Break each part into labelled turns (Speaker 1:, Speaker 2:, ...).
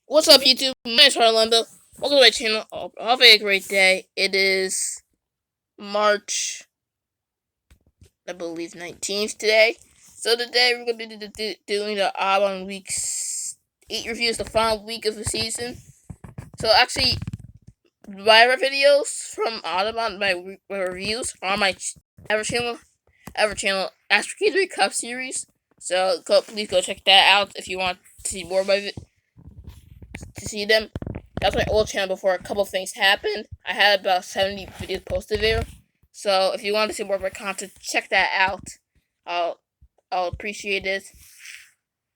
Speaker 1: What's up, YouTube? My name's Harlando. Welcome to my channel. Have a great day. It is March, I believe, 19th today. So today we're going to be doing the autobahn week 8 reviews, the final week of the season. So actually, my videos from autobahn, my reviews are on my ever channel, Ask for 3 Cup series. So please go check that out if you want to see more of my to see them. That's my old channel before a couple things happened. I had about 70 videos posted there. So if you want to see more of my content, check that out. I'll appreciate it.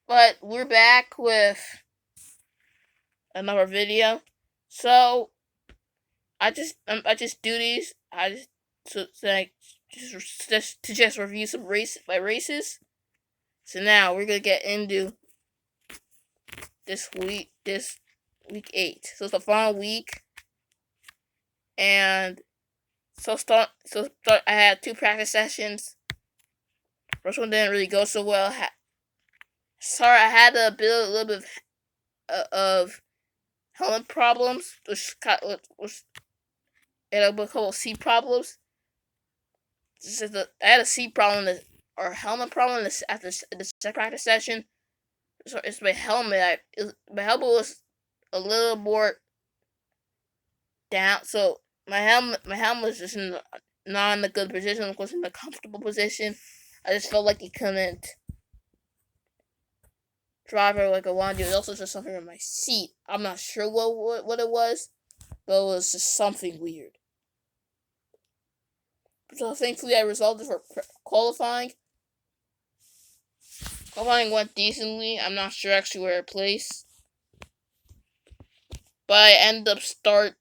Speaker 1: But we're back with another video. So I just do these. I just review some races. So now we're gonna get into this week 8. So it's the final week, and I had 2 practice sessions. First one didn't really go so well. I had a little bit of helmet problems, which and a couple of seat problems. I had a seat problem or helmet problem after the second practice session. So it's my helmet. My helmet was a little more down. So my helmet was just not in a good position. It was in a comfortable position. I just felt like it couldn't drive it like I wanted to. It was also just something in my seat. I'm not sure what it was, but it was just something weird. So thankfully I resolved it for qualifying. Qualifying went decently. I'm not sure actually where I placed, but I ended up starting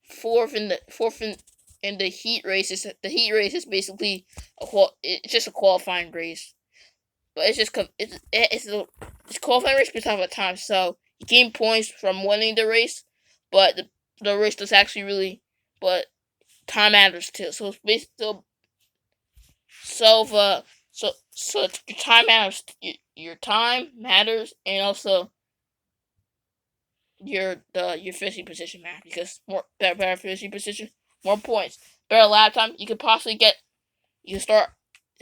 Speaker 1: fourth in the heat races. The heat race is basically it's just a qualifying race, but it's qualifying race because of a time. So you gain points from winning the race, but the race does actually really, but time matters too. So it's basically so your time matters. Your time matters, and also your finishing position matters because better finishing position, more points, better lap time. You could possibly get. You can start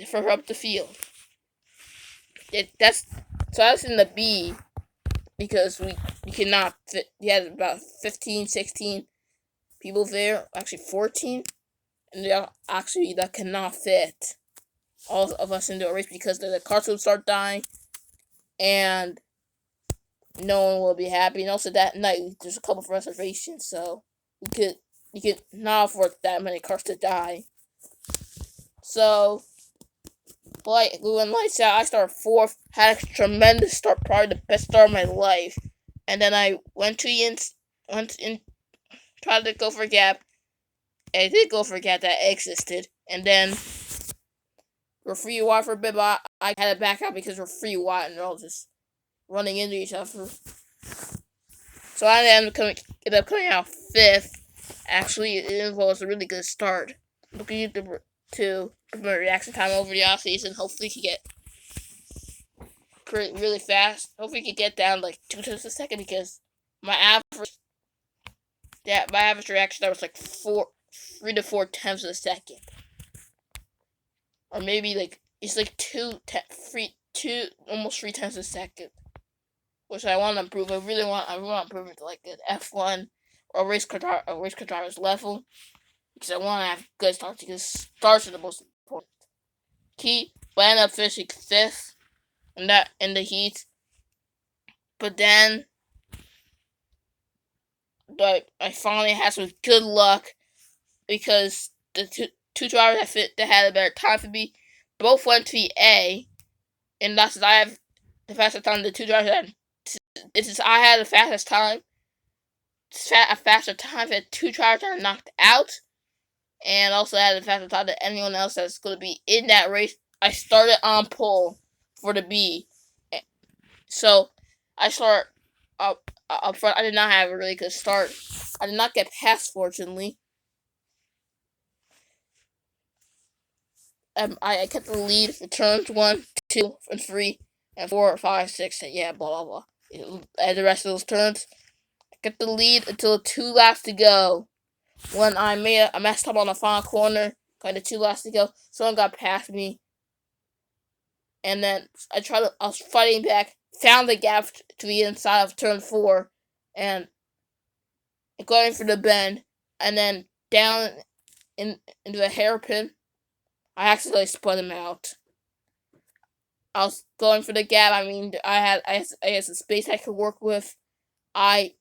Speaker 1: further up the field. That's in the B because we cannot fit. We had about 15, 16 people there, actually 14, and that cannot fit all of us into a race because the cars will start dying, and no one will be happy. And also that night there's a couple of reservations, so you could not afford that many cars to die. So when lights out, I started 4th, had a tremendous start, probably the best start of my life. And then I went in, tried to go for a gap. I did go for a gap that existed, and then we're free wide for a bit, but I had to back out because we're free wide and they're all just running into each other. So I ended up coming out 5th. Actually, it was a really good start. Looking to my reaction time over the off season. Hopefully, he can get really fast. Hopefully, he can get down like 2 tenths a second because my average reaction time was like 3 to 4 tenths a second, or maybe like it's like 2 almost 3 tenths a second, which I want to improve. I really want to improve it to like an F1 or a race car driver's level. Because I want to have good starts, because starts are the most important key. But I ended up finishing 5th in the heat. But then I finally had some good luck because the two drivers that had a better time for me both went to the A, and that's I have the fastest time. The 2 drivers I had the fastest time. A faster time than 2 drivers that are knocked out. And also had the faster time than anyone else that's going to be in that race. I started on pole for the B. So I start up front. I did not have a really good start. I did not get past, fortunately. I kept the lead for turns 1, 2, and 3. and 4, 5, 6, and yeah, blah blah blah. And the rest of those turns, I get the lead until 2 laps to go. When I messed up on the final corner, kind of 2 laps to go, someone got past me, and then I was fighting back, found the gap to the inside of turn 4, and going for the bend, and then down into a hairpin, I accidentally spun him out. I was going for the gap. I mean, I had some space I could work with. I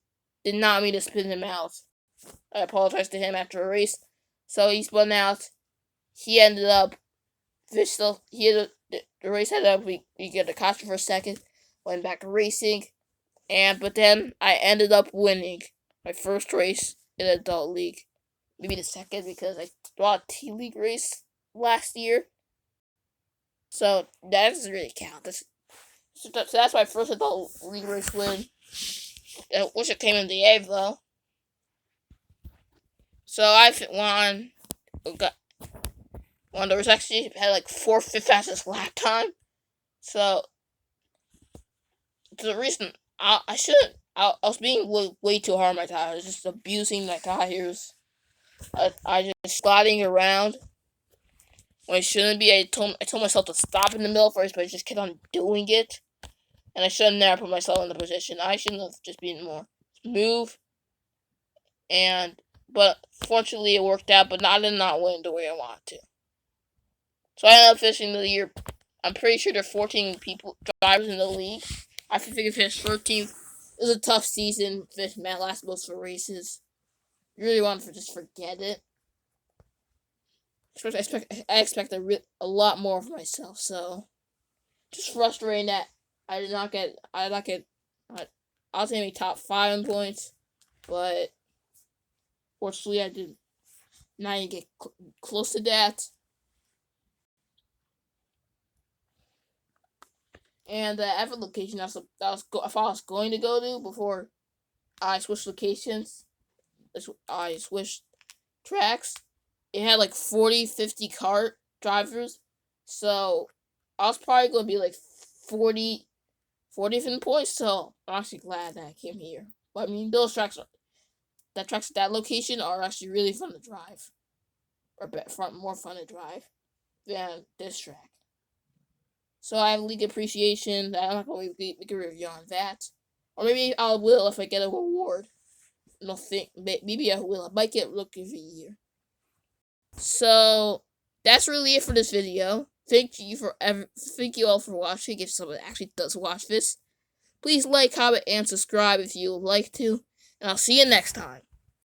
Speaker 1: did not mean to spin him out. I apologized to him after a race. So he spun out. He ended up. The race ended up. We get a caution for a second. Went back to racing, but then I ended up winning my first race in adult league. Maybe the second because I bought a T-League race last year. So that doesn't really count. So that's my first adult league race win. I wish it came in the A though. So I won. There was actually had like 4th, 5th fastest lap time. So the reason I was being way too hard on my tires. I was just abusing my tires. I just sliding around when I shouldn't be. I told myself to stop in the middle first, but I just kept on doing it. And I should have never put myself in the position. I shouldn't have just been more smooth. But fortunately it worked out, but I did not win the way I wanted to. So I ended up finishing the year. I'm pretty sure there are 14 drivers in the league. I think I finished 13th. It was a tough season. Finished last most for races. You really want to just forget it. I expect a lot more of myself. So just frustrating that I did not get. I was maybe top 5 in points, but fortunately I did not even get close to that. And the other location I was going to go to before I switched locations, I switched tracks, it had like 40, 50 kart drivers. So I was probably going to be like 40 in points. So I'm actually glad that I came here. But I mean, those tracks at that location are actually really fun to drive. Or more fun to drive than this track. So I have league appreciation. I'm not going to make a review on that. Or maybe I will if I get a reward. Maybe I will. I might get Rookie of the Year. So that's really it for this video. Thank you all for watching. If someone actually does watch this, please like, comment, and subscribe if you would like to. And I'll see you next time.